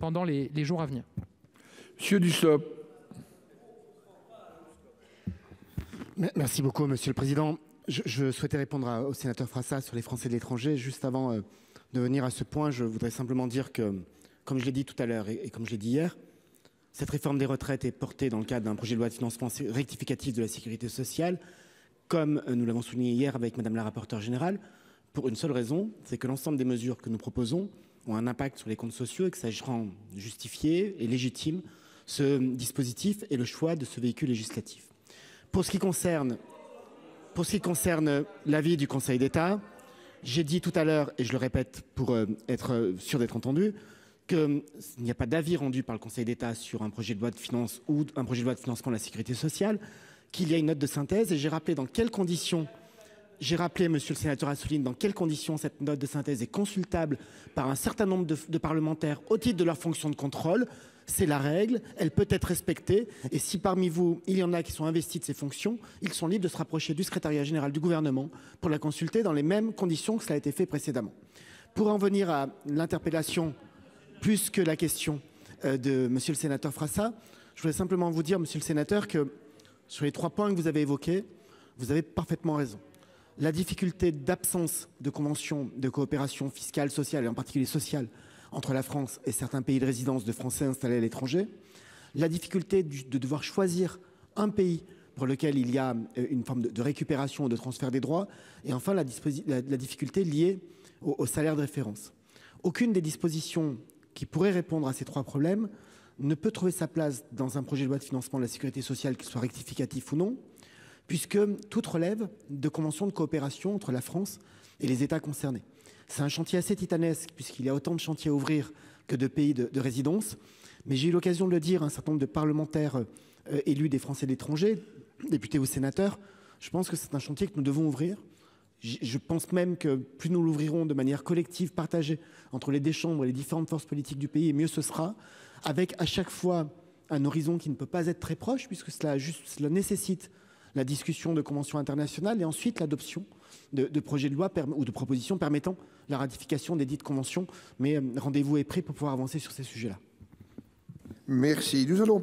pendant les jours à venir. Monsieur Dussopt. Merci beaucoup, Monsieur le Président. Je souhaitais répondre au sénateur Frassa sur les Français de l'étranger. Juste avant de venir à ce point, je voudrais simplement dire que, comme je l'ai dit tout à l'heure et comme je l'ai dit hier, cette réforme des retraites est portée dans le cadre d'un projet de loi de financement rectificatif de la sécurité sociale, comme nous l'avons souligné hier avec Madame la rapporteure générale, pour une seule raison, c'est que l'ensemble des mesures que nous proposons ont un impact sur les comptes sociaux et que ça rend justifié et légitime ce dispositif et le choix de ce véhicule législatif. Pour ce qui concerne l'avis du Conseil d'État, j'ai dit tout à l'heure, et je le répète pour être sûr d'être entendu, qu'il n'y a pas d'avis rendu par le Conseil d'État sur un projet de loi de finances ou un projet de loi de financement de la sécurité sociale, qu'il y a une note de synthèse, et j'ai rappelé dans quelles conditions, monsieur le sénateur Assouline, dans quelles conditions cette note de synthèse est consultable par un certain nombre de parlementaires au titre de leur fonction de contrôle. C'est la règle, elle peut être respectée, et si parmi vous, il y en a qui sont investis de ces fonctions, ils sont libres de se rapprocher du secrétariat général du gouvernement pour la consulter dans les mêmes conditions que cela a été fait précédemment. Pour en venir à l'interpellation, plus que la question de monsieur le sénateur Frassa, je voudrais simplement vous dire, monsieur le sénateur, que sur les 3 points que vous avez évoqués, vous avez parfaitement raison. La difficulté d'absence de convention de coopération fiscale, sociale et en particulier sociale entre la France et certains pays de résidence de Français installés à l'étranger, la difficulté de devoir choisir un pays pour lequel il y a une forme de récupération ou de transfert des droits, et enfin la difficulté liée au salaire de référence. Aucune des dispositions qui pourrait répondre à ces 3 problèmes ne peut trouver sa place dans un projet de loi de financement de la sécurité sociale, qu'il soit rectificatif ou non, puisque tout relève de conventions de coopération entre la France et les États concernés. C'est un chantier assez titanesque, puisqu'il y a autant de chantiers à ouvrir que de pays de résidence, mais j'ai eu l'occasion de le dire à un certain nombre de parlementaires élus des Français de l'étranger, députés ou sénateurs, je pense que c'est un chantier que nous devons ouvrir. Je pense même que plus nous l'ouvrirons de manière collective, partagée, entre les 2 chambres et les différentes forces politiques du pays, mieux ce sera, avec à chaque fois un horizon qui ne peut pas être très proche, puisque cela nécessite la discussion de conventions internationales et ensuite l'adoption de projets de loi ou de propositions permettant la ratification des dites conventions. Mais rendez-vous est pris pour pouvoir avancer sur ces sujets-là. Merci. Nous allons